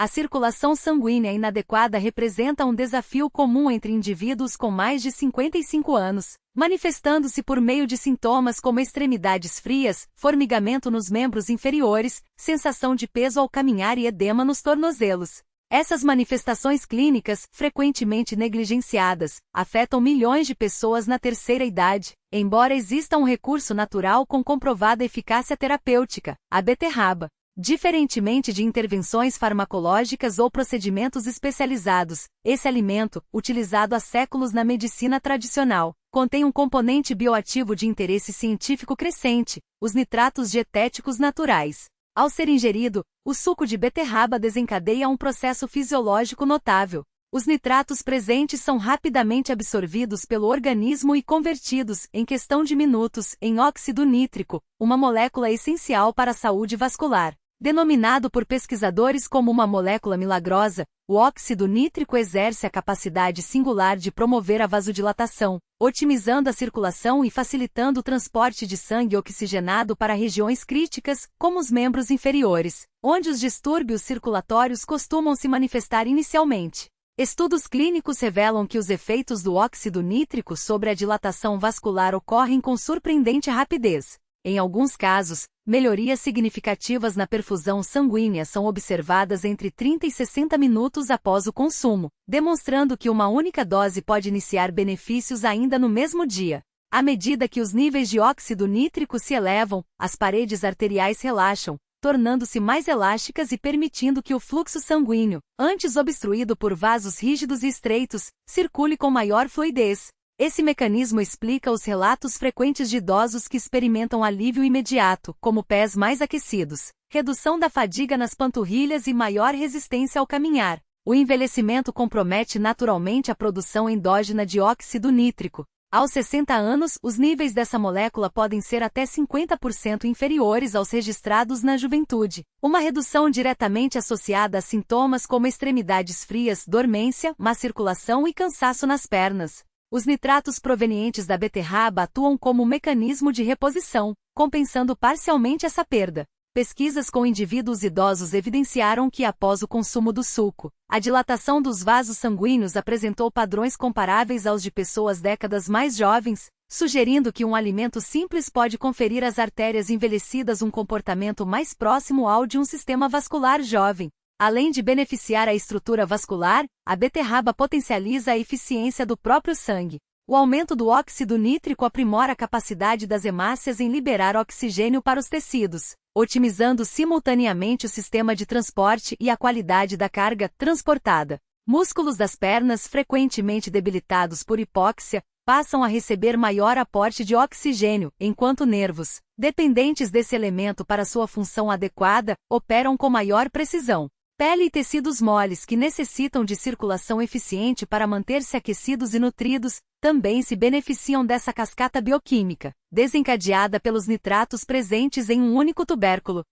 A circulação sanguínea inadequada representa um desafio comum entre indivíduos com mais de 55 anos, manifestando-se por meio de sintomas como extremidades frias, formigamento nos membros inferiores, sensação de peso ao caminhar e edema nos tornozelos. Essas manifestações clínicas, frequentemente negligenciadas, afetam milhões de pessoas na terceira idade, embora exista um recurso natural com comprovada eficácia terapêutica, a beterraba. Diferentemente de intervenções farmacológicas ou procedimentos especializados, esse alimento, utilizado há séculos na medicina tradicional, contém um componente bioativo de interesse científico crescente, os nitratos dietéticos naturais. Ao ser ingerido, o suco de beterraba desencadeia um processo fisiológico notável. Os nitratos presentes são rapidamente absorvidos pelo organismo e convertidos, em questão de minutos, em óxido nítrico, uma molécula essencial para a saúde vascular. Denominado por pesquisadores como uma molécula milagrosa, o óxido nítrico exerce a capacidade singular de promover a vasodilatação, otimizando a circulação e facilitando o transporte de sangue oxigenado para regiões críticas, como os membros inferiores, onde os distúrbios circulatórios costumam se manifestar inicialmente. Estudos clínicos revelam que os efeitos do óxido nítrico sobre a dilatação vascular ocorrem com surpreendente rapidez. Em alguns casos, melhorias significativas na perfusão sanguínea são observadas entre 30 e 60 minutos após o consumo, demonstrando que uma única dose pode iniciar benefícios ainda no mesmo dia. À medida que os níveis de óxido nítrico se elevam, as paredes arteriais relaxam, tornando-se mais elásticas e permitindo que o fluxo sanguíneo, antes obstruído por vasos rígidos e estreitos, circule com maior fluidez. Esse mecanismo explica os relatos frequentes de idosos que experimentam alívio imediato, como pés mais aquecidos, redução da fadiga nas panturrilhas e maior resistência ao caminhar. O envelhecimento compromete naturalmente a produção endógena de óxido nítrico. Aos 60 anos, os níveis dessa molécula podem ser até 50% inferiores aos registrados na juventude. Uma redução diretamente associada a sintomas como extremidades frias, dormência, má circulação e cansaço nas pernas. Os nitratos provenientes da beterraba atuam como mecanismo de reposição, compensando parcialmente essa perda. Pesquisas com indivíduos idosos evidenciaram que após o consumo do suco, a dilatação dos vasos sanguíneos apresentou padrões comparáveis aos de pessoas décadas mais jovens, sugerindo que um alimento simples pode conferir às artérias envelhecidas um comportamento mais próximo ao de um sistema vascular jovem. Além de beneficiar a estrutura vascular, a beterraba potencializa a eficiência do próprio sangue. O aumento do óxido nítrico aprimora a capacidade das hemácias em liberar oxigênio para os tecidos, otimizando simultaneamente o sistema de transporte e a qualidade da carga transportada. Músculos das pernas, frequentemente debilitados por hipóxia, passam a receber maior aporte de oxigênio, enquanto nervos, dependentes desse elemento para sua função adequada, operam com maior precisão. Pele e tecidos moles que necessitam de circulação eficiente para manter-se aquecidos e nutridos, também se beneficiam dessa cascata bioquímica, desencadeada pelos nitratos presentes em um único tubérculo.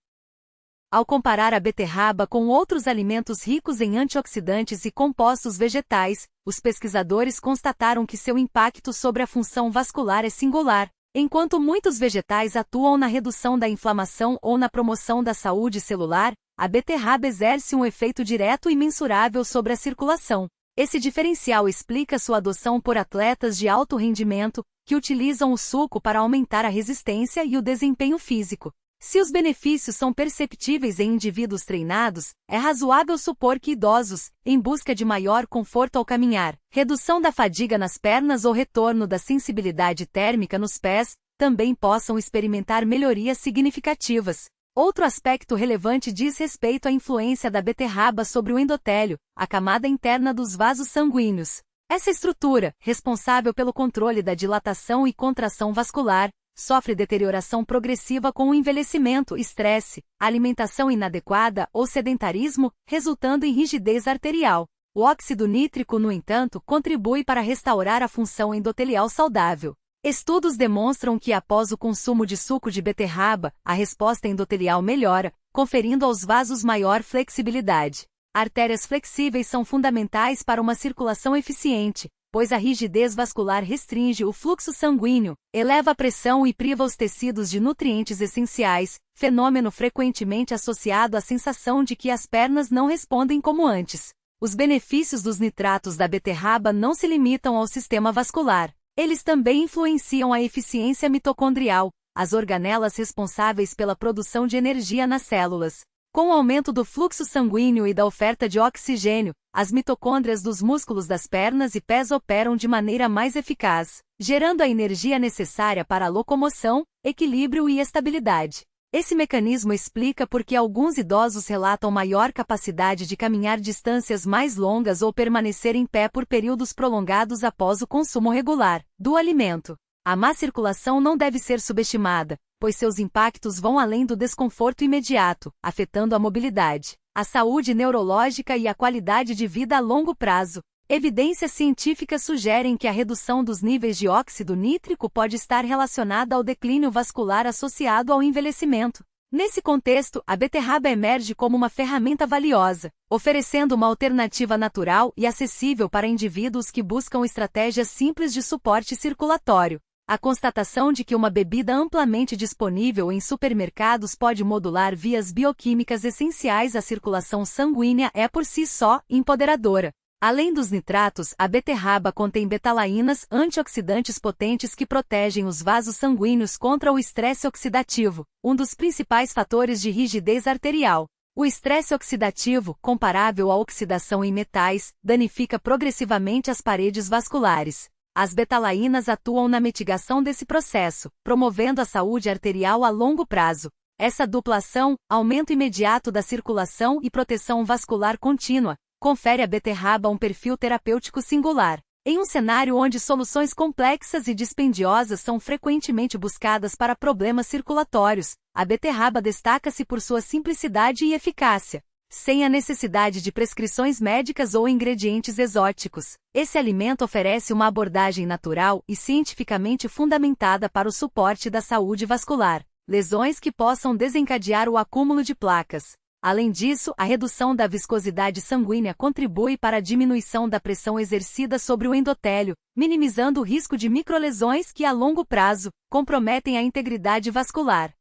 Ao comparar a beterraba com outros alimentos ricos em antioxidantes e compostos vegetais, os pesquisadores constataram que seu impacto sobre a função vascular é singular. Enquanto muitos vegetais atuam na redução da inflamação ou na promoção da saúde celular, a beterraba exerce um efeito direto e mensurável sobre a circulação. Esse diferencial explica sua adoção por atletas de alto rendimento, que utilizam o suco para aumentar a resistência e o desempenho físico. Se os benefícios são perceptíveis em indivíduos treinados, é razoável supor que idosos, em busca de maior conforto ao caminhar, redução da fadiga nas pernas ou retorno da sensibilidade térmica nos pés, também possam experimentar melhorias significativas. Outro aspecto relevante diz respeito à influência da beterraba sobre o endotélio, a camada interna dos vasos sanguíneos. Essa estrutura, responsável pelo controle da dilatação e contração vascular, sofre deterioração progressiva com o envelhecimento, estresse, alimentação inadequada ou sedentarismo, resultando em rigidez arterial. O óxido nítrico, no entanto, contribui para restaurar a função endotelial saudável. Estudos demonstram que após o consumo de suco de beterraba, a resposta endotelial melhora, conferindo aos vasos maior flexibilidade. Artérias flexíveis são fundamentais para uma circulação eficiente. pois a rigidez vascular restringe o fluxo sanguíneo, eleva a pressão e priva os tecidos de nutrientes essenciais, fenômeno frequentemente associado à sensação de que as pernas não respondem como antes. Os benefícios dos nitratos da beterraba não se limitam ao sistema vascular. Eles também influenciam a eficiência mitocondrial, as organelas responsáveis pela produção de energia nas células. Com o aumento do fluxo sanguíneo e da oferta de oxigênio, as mitocôndrias dos músculos das pernas e pés operam de maneira mais eficaz, gerando a energia necessária para a locomoção, equilíbrio e estabilidade. Esse mecanismo explica por que alguns idosos relatam maior capacidade de caminhar distâncias mais longas ou permanecer em pé por períodos prolongados após o consumo regular do alimento. A má circulação não deve ser subestimada, pois seus impactos vão além do desconforto imediato, afetando a mobilidade, a saúde neurológica e a qualidade de vida a longo prazo. Evidências científicas sugerem que a redução dos níveis de óxido nítrico pode estar relacionada ao declínio vascular associado ao envelhecimento. Nesse contexto, a beterraba emerge como uma ferramenta valiosa, oferecendo uma alternativa natural e acessível para indivíduos que buscam estratégias simples de suporte circulatório. A constatação de que uma bebida amplamente disponível em supermercados pode modular vias bioquímicas essenciais à circulação sanguínea é por si só empoderadora. Além dos nitratos, a beterraba contém betalaínas, antioxidantes potentes que protegem os vasos sanguíneos contra o estresse oxidativo, um dos principais fatores de rigidez arterial. O estresse oxidativo, comparável à oxidação em metais, danifica progressivamente as paredes vasculares. As betalaínas atuam na mitigação desse processo, promovendo a saúde arterial a longo prazo. Essa dupla ação, aumento imediato da circulação e proteção vascular contínua, confere à beterraba um perfil terapêutico singular. Em um cenário onde soluções complexas e dispendiosas são frequentemente buscadas para problemas circulatórios, a beterraba destaca-se por sua simplicidade e eficácia. Sem a necessidade de prescrições médicas ou ingredientes exóticos, esse alimento oferece uma abordagem natural e cientificamente fundamentada para o suporte da saúde vascular, lesões que possam desencadear o acúmulo de placas. Além disso, a redução da viscosidade sanguínea contribui para a diminuição da pressão exercida sobre o endotélio, minimizando o risco de microlesões que, a longo prazo, comprometem a integridade vascular.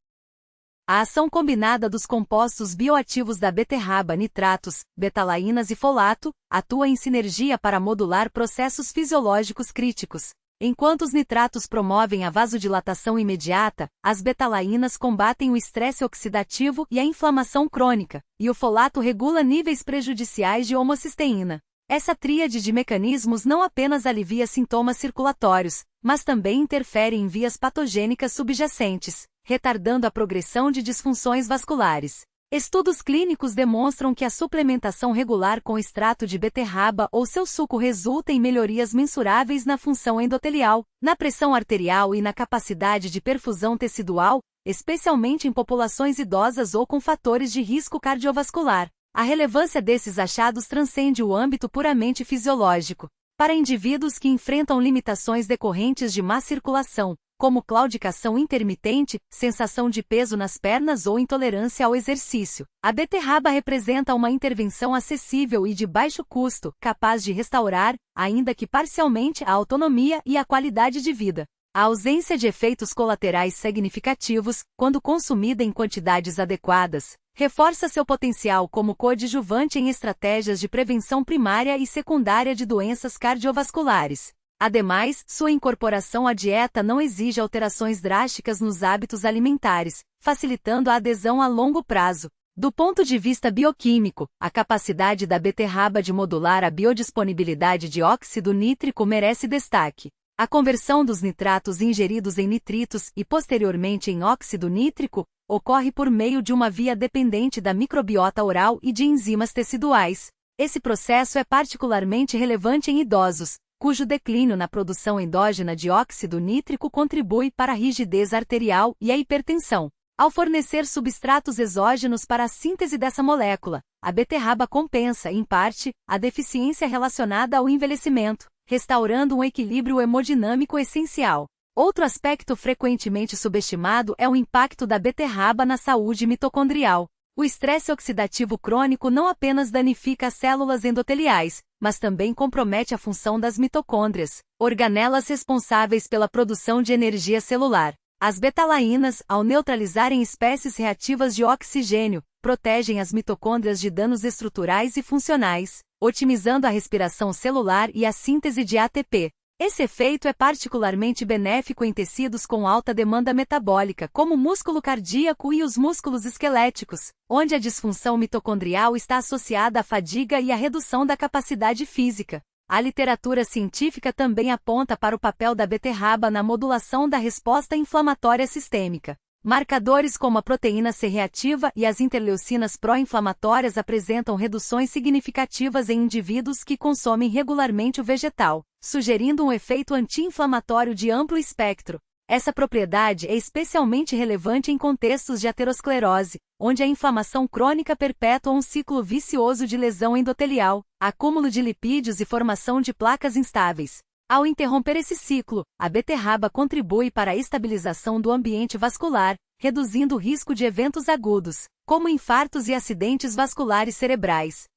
A ação combinada dos compostos bioativos da beterraba, nitratos, betalaínas e folato, atua em sinergia para modular processos fisiológicos críticos. Enquanto os nitratos promovem a vasodilatação imediata, as betalaínas combatem o estresse oxidativo e a inflamação crônica, e o folato regula níveis prejudiciais de homocisteína. Essa tríade de mecanismos não apenas alivia sintomas circulatórios, mas também interfere em vias patogênicas subjacentes, retardando a progressão de disfunções vasculares. Estudos clínicos demonstram que a suplementação regular com extrato de beterraba ou seu suco resulta em melhorias mensuráveis na função endotelial, na pressão arterial e na capacidade de perfusão tecidual, especialmente em populações idosas ou com fatores de risco cardiovascular. A relevância desses achados transcende o âmbito puramente fisiológico. Para indivíduos que enfrentam limitações decorrentes de má circulação, como claudicação intermitente, sensação de peso nas pernas ou intolerância ao exercício, a beterraba representa uma intervenção acessível e de baixo custo, capaz de restaurar, ainda que parcialmente, a autonomia e a qualidade de vida. A ausência de efeitos colaterais significativos, quando consumida em quantidades adequadas, reforça seu potencial como coadjuvante em estratégias de prevenção primária e secundária de doenças cardiovasculares. Ademais, sua incorporação à dieta não exige alterações drásticas nos hábitos alimentares, facilitando a adesão a longo prazo. Do ponto de vista bioquímico, a capacidade da beterraba de modular a biodisponibilidade de óxido nítrico merece destaque. A conversão dos nitratos ingeridos em nitritos e posteriormente em óxido nítrico ocorre por meio de uma via dependente da microbiota oral e de enzimas teciduais. Esse processo é particularmente relevante em idosos, cujo declínio na produção endógena de óxido nítrico contribui para a rigidez arterial e a hipertensão. Ao fornecer substratos exógenos para a síntese dessa molécula, a beterraba compensa, em parte, a deficiência relacionada ao envelhecimento, restaurando um equilíbrio hemodinâmico essencial. Outro aspecto frequentemente subestimado é o impacto da beterraba na saúde mitocondrial. O estresse oxidativo crônico não apenas danifica as células endoteliais, mas também compromete a função das mitocôndrias, organelas responsáveis pela produção de energia celular. As betalainas, ao neutralizarem espécies reativas de oxigênio, protegem as mitocôndrias de danos estruturais e funcionais, otimizando a respiração celular e a síntese de ATP. Esse efeito é particularmente benéfico em tecidos com alta demanda metabólica, como o músculo cardíaco e os músculos esqueléticos, onde a disfunção mitocondrial está associada à fadiga e à redução da capacidade física. A literatura científica também aponta para o papel da beterraba na modulação da resposta inflamatória sistêmica. Marcadores como a proteína C reativa e as interleucinas pró-inflamatórias apresentam reduções significativas em indivíduos que consomem regularmente o vegetal, sugerindo um efeito anti-inflamatório de amplo espectro. Essa propriedade é especialmente relevante em contextos de aterosclerose, onde a inflamação crônica perpetua um ciclo vicioso de lesão endotelial, acúmulo de lipídios e formação de placas instáveis. Ao interromper esse ciclo, a beterraba contribui para a estabilização do ambiente vascular, reduzindo o risco de eventos agudos, como infartos e acidentes vasculares cerebrais.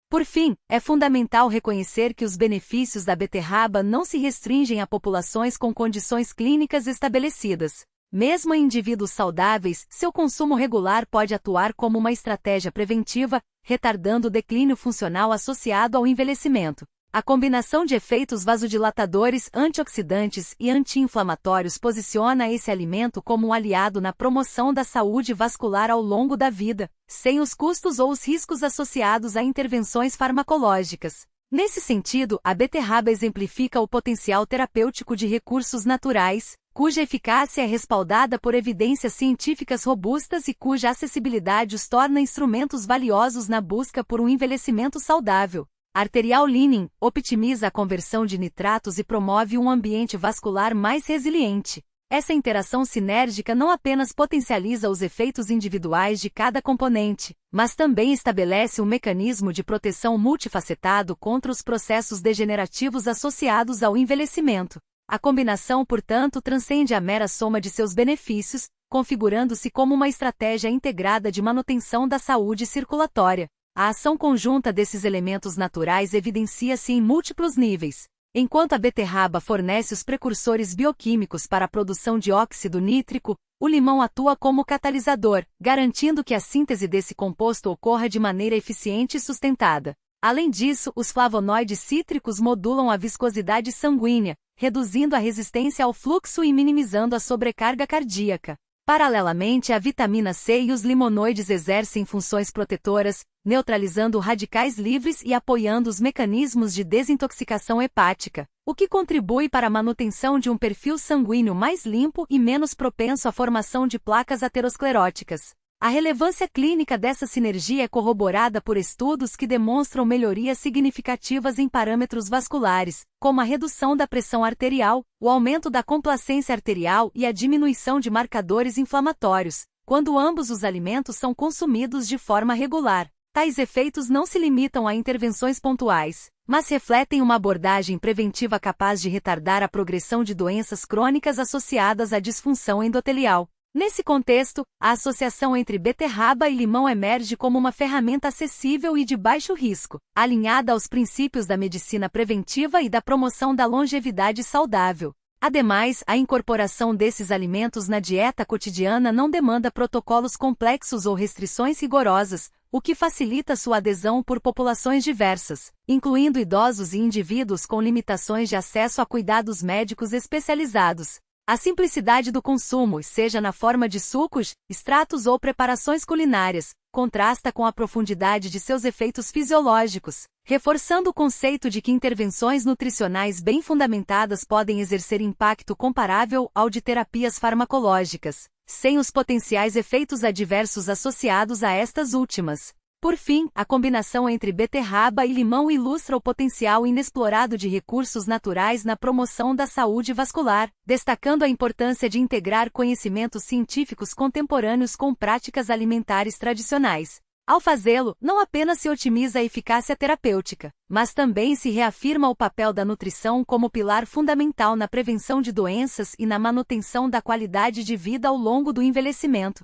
Por fim, é fundamental reconhecer que os benefícios da beterraba não se restringem a populações com condições clínicas estabelecidas. Mesmo em indivíduos saudáveis, seu consumo regular pode atuar como uma estratégia preventiva, retardando o declínio funcional associado ao envelhecimento. A combinação de efeitos vasodilatadores, antioxidantes e anti-inflamatórios posiciona esse alimento como um aliado na promoção da saúde vascular ao longo da vida, sem os custos ou os riscos associados a intervenções farmacológicas. Nesse sentido, a beterraba exemplifica o potencial terapêutico de recursos naturais, cuja eficácia é respaldada por evidências científicas robustas e cuja acessibilidade os torna instrumentos valiosos na busca por um envelhecimento saudável. Arterial Lining optimiza a conversão de nitratos e promove um ambiente vascular mais resiliente. Essa interação sinérgica não apenas potencializa os efeitos individuais de cada componente, mas também estabelece um mecanismo de proteção multifacetado contra os processos degenerativos associados ao envelhecimento. A combinação, portanto, transcende a mera soma de seus benefícios, configurando-se como uma estratégia integrada de manutenção da saúde circulatória. A ação conjunta desses elementos naturais evidencia-se em múltiplos níveis. Enquanto a beterraba fornece os precursores bioquímicos para a produção de óxido nítrico, o limão atua como catalisador, garantindo que a síntese desse composto ocorra de maneira eficiente e sustentada. Além disso, os flavonoides cítricos modulam a viscosidade sanguínea, reduzindo a resistência ao fluxo e minimizando a sobrecarga cardíaca. Paralelamente, a vitamina C e os limonoides exercem funções protetoras, neutralizando radicais livres e apoiando os mecanismos de desintoxicação hepática, o que contribui para a manutenção de um perfil sanguíneo mais limpo e menos propenso à formação de placas ateroscleróticas. A relevância clínica dessa sinergia é corroborada por estudos que demonstram melhorias significativas em parâmetros vasculares, como a redução da pressão arterial, o aumento da complacência arterial e a diminuição de marcadores inflamatórios, quando ambos os alimentos são consumidos de forma regular. Tais efeitos não se limitam a intervenções pontuais, mas refletem uma abordagem preventiva capaz de retardar a progressão de doenças crônicas associadas à disfunção endotelial. Nesse contexto, a associação entre beterraba e limão emerge como uma ferramenta acessível e de baixo risco, alinhada aos princípios da medicina preventiva e da promoção da longevidade saudável. Ademais, a incorporação desses alimentos na dieta cotidiana não demanda protocolos complexos ou restrições rigorosas, o que facilita sua adesão por populações diversas, incluindo idosos e indivíduos com limitações de acesso a cuidados médicos especializados. A simplicidade do consumo, seja na forma de sucos, extratos ou preparações culinárias, contrasta com a profundidade de seus efeitos fisiológicos, reforçando o conceito de que intervenções nutricionais bem fundamentadas podem exercer impacto comparável ao de terapias farmacológicas, sem os potenciais efeitos adversos associados a estas últimas. Por fim, a combinação entre beterraba e limão ilustra o potencial inexplorado de recursos naturais na promoção da saúde vascular, destacando a importância de integrar conhecimentos científicos contemporâneos com práticas alimentares tradicionais. Ao fazê-lo, não apenas se otimiza a eficácia terapêutica, mas também se reafirma o papel da nutrição como pilar fundamental na prevenção de doenças e na manutenção da qualidade de vida ao longo do envelhecimento.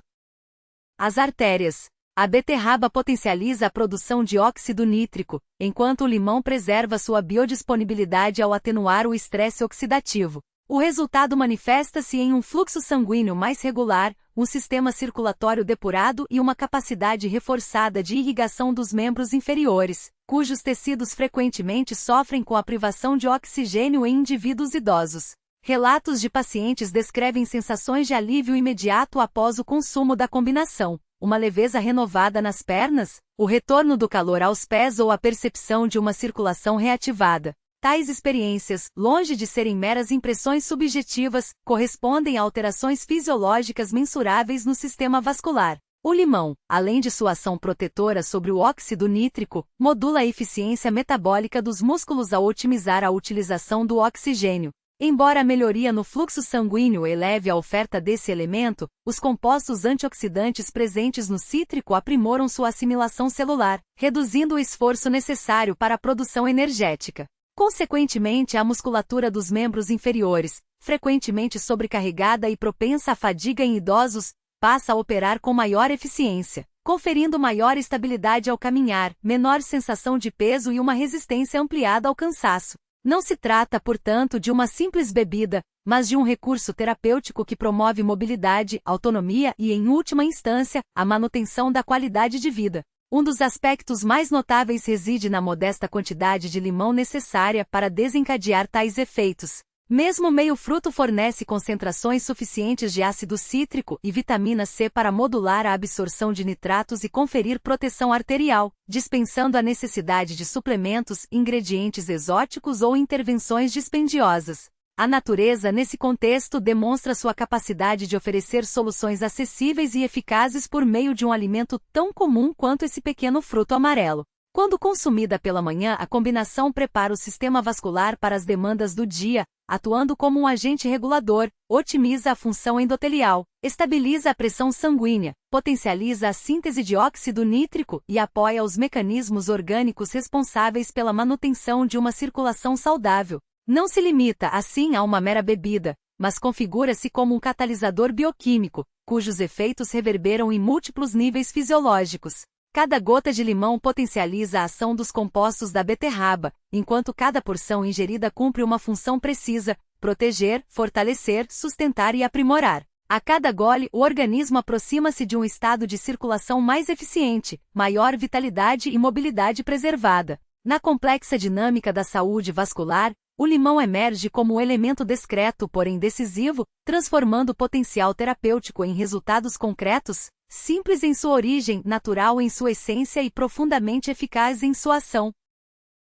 As artérias. A beterraba potencializa a produção de óxido nítrico, enquanto o limão preserva sua biodisponibilidade ao atenuar o estresse oxidativo. O resultado manifesta-se em um fluxo sanguíneo mais regular, um sistema circulatório depurado e uma capacidade reforçada de irrigação dos membros inferiores, cujos tecidos frequentemente sofrem com a privação de oxigênio em indivíduos idosos. Relatos de pacientes descrevem sensações de alívio imediato após o consumo da combinação, uma leveza renovada nas pernas, o retorno do calor aos pés ou a percepção de uma circulação reativada. Tais experiências, longe de serem meras impressões subjetivas, correspondem a alterações fisiológicas mensuráveis no sistema vascular. O limão, além de sua ação protetora sobre o óxido nítrico, modula a eficiência metabólica dos músculos ao otimizar a utilização do oxigênio. Embora a melhoria no fluxo sanguíneo eleve a oferta desse elemento, os compostos antioxidantes presentes no cítrico aprimoram sua assimilação celular, reduzindo o esforço necessário para a produção energética. Consequentemente, a musculatura dos membros inferiores, frequentemente sobrecarregada e propensa à fadiga em idosos, passa a operar com maior eficiência, conferindo maior estabilidade ao caminhar, menor sensação de peso e uma resistência ampliada ao cansaço. Não se trata, portanto, de uma simples bebida, mas de um recurso terapêutico que promove mobilidade, autonomia e, em última instância, a manutenção da qualidade de vida. Um dos aspectos mais notáveis reside na modesta quantidade de limão necessária para desencadear tais efeitos. Mesmo meio fruto fornece concentrações suficientes de ácido cítrico e vitamina C para modular a absorção de nitratos e conferir proteção arterial, dispensando a necessidade de suplementos, ingredientes exóticos ou intervenções dispendiosas. A natureza, nesse contexto, demonstra sua capacidade de oferecer soluções acessíveis e eficazes por meio de um alimento tão comum quanto esse pequeno fruto amarelo. Quando consumida pela manhã, a combinação prepara o sistema vascular para as demandas do dia, atuando como um agente regulador, otimiza a função endotelial, estabiliza a pressão sanguínea, potencializa a síntese de óxido nítrico e apoia os mecanismos orgânicos responsáveis pela manutenção de uma circulação saudável. Não se limita, assim, a uma mera bebida, mas configura-se como um catalisador bioquímico, cujos efeitos reverberam em múltiplos níveis fisiológicos. Cada gota de limão potencializa a ação dos compostos da beterraba, enquanto cada porção ingerida cumpre uma função precisa: proteger, fortalecer, sustentar e aprimorar. A cada gole, o organismo aproxima-se de um estado de circulação mais eficiente, maior vitalidade e mobilidade preservada. Na complexa dinâmica da saúde vascular, o limão emerge como um elemento discreto, porém decisivo, transformando o potencial terapêutico em resultados concretos, simples em sua origem, natural em sua essência e profundamente eficaz em sua ação.